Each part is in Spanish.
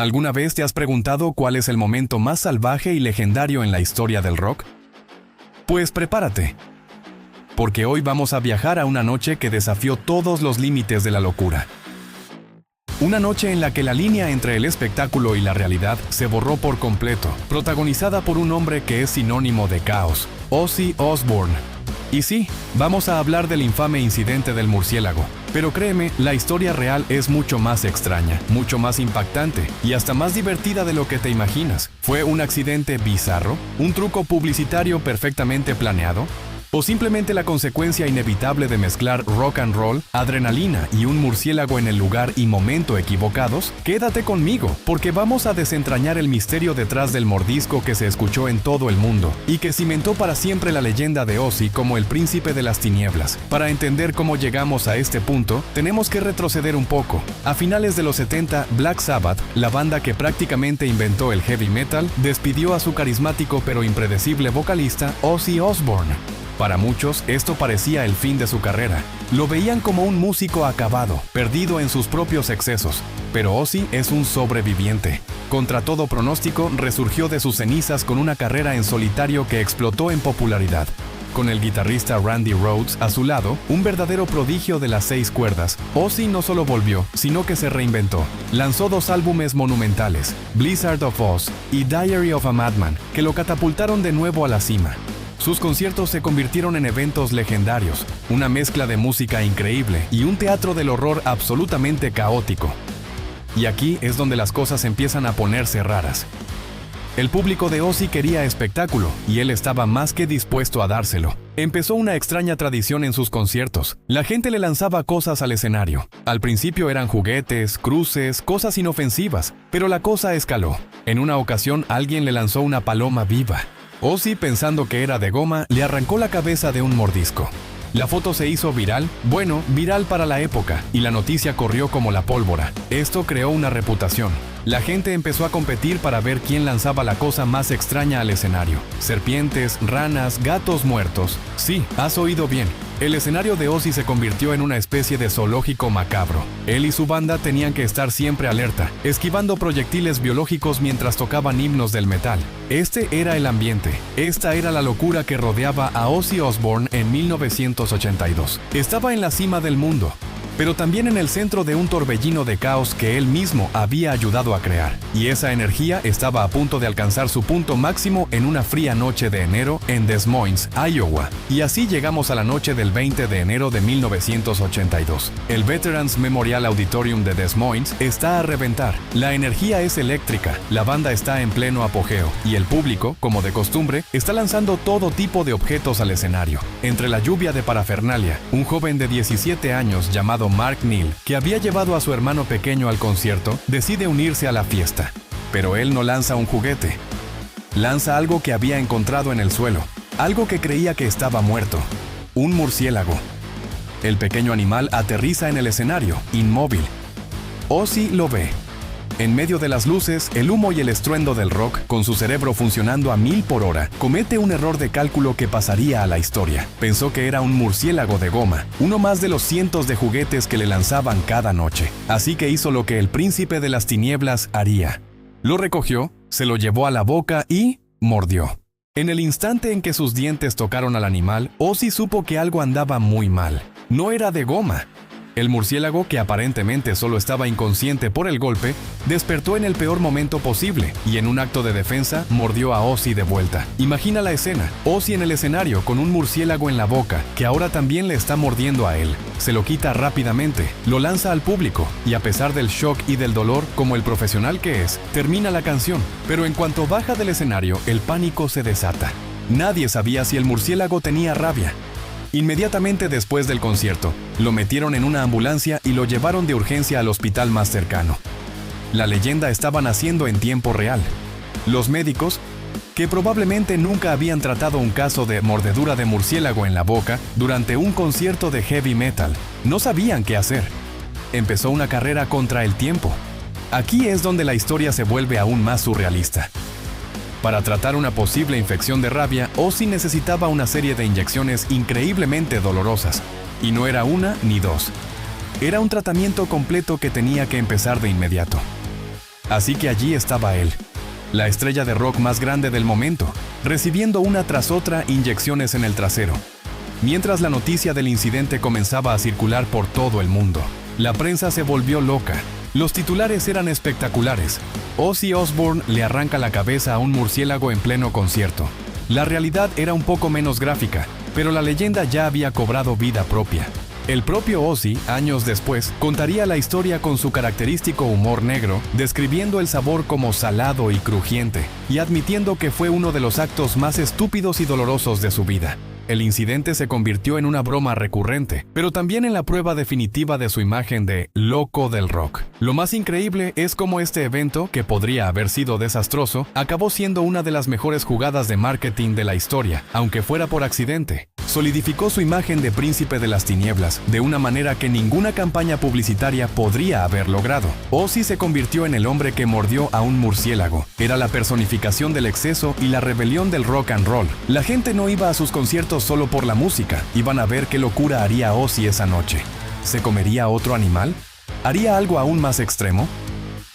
¿Alguna vez te has preguntado cuál es el momento más salvaje y legendario en la historia del rock? Pues prepárate, porque hoy vamos a viajar a una noche que desafió todos los límites de la locura. Una noche en la que la línea entre el espectáculo y la realidad se borró por completo, protagonizada por un hombre que es sinónimo de caos, Ozzy Osbourne. Y sí, vamos a hablar del infame incidente del murciélago. Pero créeme, la historia real es mucho más extraña, mucho más impactante y hasta más divertida de lo que te imaginas. ¿Fue un accidente bizarro? ¿Un truco publicitario perfectamente planeado? ¿O simplemente la consecuencia inevitable de mezclar rock and roll, adrenalina y un murciélago en el lugar y momento equivocados? Quédate conmigo, porque vamos a desentrañar el misterio detrás del mordisco que se escuchó en todo el mundo y que cimentó para siempre la leyenda de Ozzy como el príncipe de las tinieblas. Para entender cómo llegamos a este punto, tenemos que retroceder un poco. A finales de los 70, Black Sabbath, la banda que prácticamente inventó el heavy metal, despidió a su carismático pero impredecible vocalista Ozzy Osbourne. Para muchos, esto parecía el fin de su carrera. Lo veían como un músico acabado, perdido en sus propios excesos. Pero Ozzy es un sobreviviente. Contra todo pronóstico, resurgió de sus cenizas con una carrera en solitario que explotó en popularidad. Con el guitarrista Randy Rhoads a su lado, un verdadero prodigio de las 6 cuerdas, Ozzy no solo volvió, sino que se reinventó. Lanzó 2 álbumes monumentales, Blizzard of Ozz y Diary of a Madman, que lo catapultaron de nuevo a la cima. Sus conciertos se convirtieron en eventos legendarios, una mezcla de música increíble y un teatro del horror absolutamente caótico. Y aquí es donde las cosas empiezan a ponerse raras. El público de Ozzy quería espectáculo y él estaba más que dispuesto a dárselo. Empezó una extraña tradición en sus conciertos. La gente le lanzaba cosas al escenario. Al principio eran juguetes, cruces, cosas inofensivas, pero la cosa escaló. En una ocasión alguien le lanzó una paloma viva. Ozzy, pensando que era de goma, le arrancó la cabeza de un mordisco. La foto se hizo viral, viral para la época, y la noticia corrió como la pólvora. Esto creó una reputación. La gente empezó a competir para ver quién lanzaba la cosa más extraña al escenario. Serpientes, ranas, gatos muertos. Sí, has oído bien. El escenario de Ozzy se convirtió en una especie de zoológico macabro. Él y su banda tenían que estar siempre alerta, esquivando proyectiles biológicos mientras tocaban himnos del metal. Este era el ambiente. Esta era la locura que rodeaba a Ozzy Osbourne en 1982. Estaba en la cima del mundo, pero también en el centro de un torbellino de caos que él mismo había ayudado a crear. Y esa energía estaba a punto de alcanzar su punto máximo en una fría noche de enero en Des Moines, Iowa. Y así llegamos a la noche del 20 de enero de 1982. El Veterans Memorial Auditorium de Des Moines está a reventar. La energía es eléctrica, la banda está en pleno apogeo, y el público, como de costumbre, está lanzando todo tipo de objetos al escenario. Entre la lluvia de parafernalia, un joven de 17 años llamado Mark Neal, que había llevado a su hermano pequeño al concierto, decide unirse a la fiesta. Pero él no lanza un juguete. Lanza algo que había encontrado en el suelo, algo que creía que estaba muerto. Un murciélago. El pequeño animal aterriza en el escenario, inmóvil. Ozzy lo ve. En medio de las luces, el humo y el estruendo del rock, con su cerebro funcionando a 1000 por hora, comete un error de cálculo que pasaría a la historia. Pensó que era un murciélago de goma, uno más de los cientos de juguetes que le lanzaban cada noche. Así que hizo lo que el príncipe de las tinieblas haría. Lo recogió, se lo llevó a la boca y mordió. En el instante en que sus dientes tocaron al animal, Ozzy supo que algo andaba muy mal. No era de goma. El murciélago, que aparentemente solo estaba inconsciente por el golpe, despertó en el peor momento posible y en un acto de defensa mordió a Ozzy de vuelta. Imagina la escena, Ozzy en el escenario con un murciélago en la boca que ahora también le está mordiendo a él. Se lo quita rápidamente, lo lanza al público y a pesar del shock y del dolor, como el profesional que es, termina la canción. Pero en cuanto baja del escenario, el pánico se desata. Nadie sabía si el murciélago tenía rabia. Inmediatamente después del concierto, lo metieron en una ambulancia y lo llevaron de urgencia al hospital más cercano. La leyenda estaba naciendo en tiempo real. Los médicos, que probablemente nunca habían tratado un caso de mordedura de murciélago en la boca durante un concierto de heavy metal, no sabían qué hacer. Empezó una carrera contra el tiempo. Aquí es donde la historia se vuelve aún más surrealista. Para tratar una posible infección de rabia, Ozzy necesitaba una serie de inyecciones increíblemente dolorosas. Y no era una ni dos. Era un tratamiento completo que tenía que empezar de inmediato. Así que allí estaba él, la estrella de rock más grande del momento, recibiendo una tras otra inyecciones en el trasero. Mientras la noticia del incidente comenzaba a circular por todo el mundo, la prensa se volvió loca. Los titulares eran espectaculares. Ozzy Osbourne le arranca la cabeza a un murciélago en pleno concierto. La realidad era un poco menos gráfica, pero la leyenda ya había cobrado vida propia. El propio Ozzy, años después, contaría la historia con su característico humor negro, describiendo el sabor como salado y crujiente, y admitiendo que fue uno de los actos más estúpidos y dolorosos de su vida. El incidente se convirtió en una broma recurrente, pero también en la prueba definitiva de su imagen de loco del rock. Lo más increíble es cómo este evento, que podría haber sido desastroso, acabó siendo una de las mejores jugadas de marketing de la historia, aunque fuera por accidente. Solidificó su imagen de príncipe de las tinieblas, de una manera que ninguna campaña publicitaria podría haber logrado. Ozzy se convirtió en el hombre que mordió a un murciélago. Era la personificación del exceso y la rebelión del rock and roll. La gente no iba a sus conciertos solo por la música, iban a ver qué locura haría Ozzy esa noche. ¿Se comería otro animal? ¿Haría algo aún más extremo?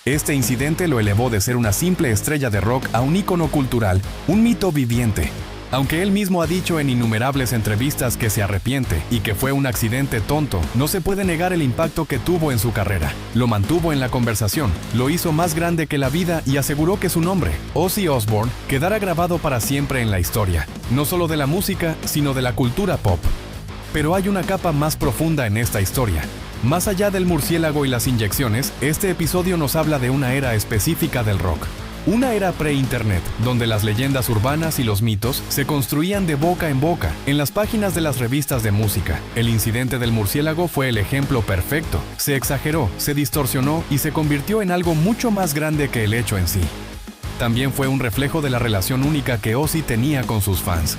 Este incidente lo elevó de ser una simple estrella de rock a un ícono cultural, un mito viviente. Aunque él mismo ha dicho en innumerables entrevistas que se arrepiente y que fue un accidente tonto, no se puede negar el impacto que tuvo en su carrera. Lo mantuvo en la conversación, lo hizo más grande que la vida y aseguró que su nombre, Ozzy Osbourne, quedará grabado para siempre en la historia, no solo de la música, sino de la cultura pop. Pero hay una capa más profunda en esta historia. Más allá del murciélago y las inyecciones, este episodio nos habla de una era específica del rock. Una era pre-internet, donde las leyendas urbanas y los mitos se construían de boca en boca, en las páginas de las revistas de música. El incidente del murciélago fue el ejemplo perfecto. Se exageró, se distorsionó y se convirtió en algo mucho más grande que el hecho en sí. También fue un reflejo de la relación única que Ozzy tenía con sus fans.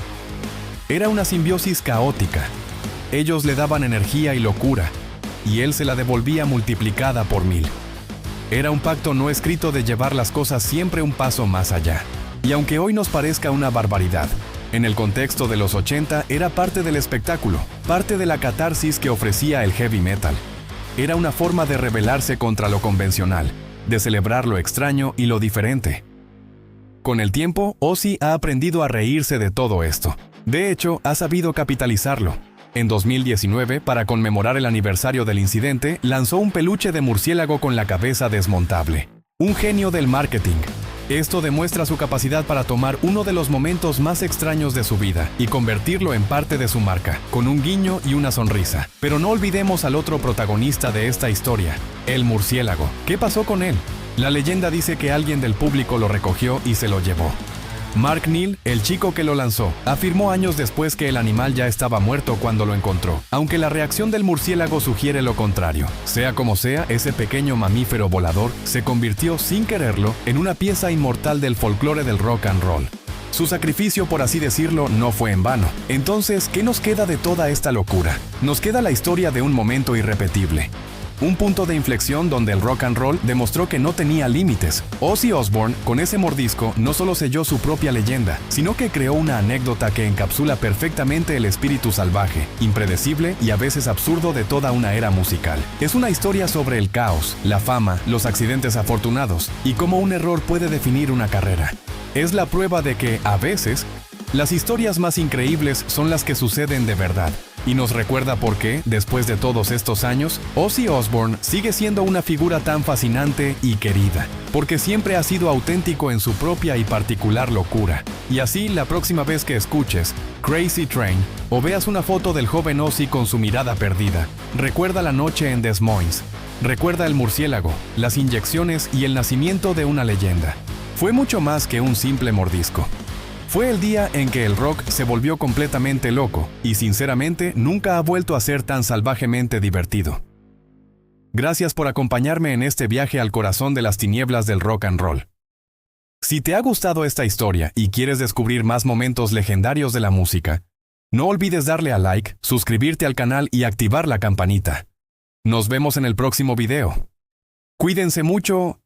Era una simbiosis caótica. Ellos le daban energía y locura, y él se la devolvía multiplicada por 1000. Era un pacto no escrito de llevar las cosas siempre un paso más allá. Y aunque hoy nos parezca una barbaridad, en el contexto de los 80 era parte del espectáculo, parte de la catarsis que ofrecía el heavy metal. Era una forma de rebelarse contra lo convencional, de celebrar lo extraño y lo diferente. Con el tiempo, Ozzy ha aprendido a reírse de todo esto. De hecho, ha sabido capitalizarlo. En 2019, para conmemorar el aniversario del incidente, lanzó un peluche de murciélago con la cabeza desmontable. Un genio del marketing. Esto demuestra su capacidad para tomar uno de los momentos más extraños de su vida y convertirlo en parte de su marca, con un guiño y una sonrisa. Pero no olvidemos al otro protagonista de esta historia, el murciélago. ¿Qué pasó con él? La leyenda dice que alguien del público lo recogió y se lo llevó. Mark Neal, el chico que lo lanzó, afirmó años después que el animal ya estaba muerto cuando lo encontró, aunque la reacción del murciélago sugiere lo contrario. Sea como sea, ese pequeño mamífero volador se convirtió sin quererlo en una pieza inmortal del folclore del rock and roll. Su sacrificio, por así decirlo, no fue en vano. Entonces, ¿qué nos queda de toda esta locura? Nos queda la historia de un momento irrepetible. Un punto de inflexión donde el rock and roll demostró que no tenía límites. Ozzy Osbourne, con ese mordisco, no solo selló su propia leyenda, sino que creó una anécdota que encapsula perfectamente el espíritu salvaje, impredecible y a veces absurdo de toda una era musical. Es una historia sobre el caos, la fama, los accidentes afortunados y cómo un error puede definir una carrera. Es la prueba de que, a veces, las historias más increíbles son las que suceden de verdad. Y nos recuerda por qué, después de todos estos años, Ozzy Osbourne sigue siendo una figura tan fascinante y querida, porque siempre ha sido auténtico en su propia y particular locura. Y así, la próxima vez que escuches Crazy Train o veas una foto del joven Ozzy con su mirada perdida, recuerda la noche en Des Moines, recuerda el murciélago, las inyecciones y el nacimiento de una leyenda. Fue mucho más que un simple mordisco. Fue el día en que el rock se volvió completamente loco y sinceramente nunca ha vuelto a ser tan salvajemente divertido. Gracias por acompañarme en este viaje al corazón de las tinieblas del rock and roll. Si te ha gustado esta historia y quieres descubrir más momentos legendarios de la música, no olvides darle a like, suscribirte al canal y activar la campanita. Nos vemos en el próximo video. Cuídense mucho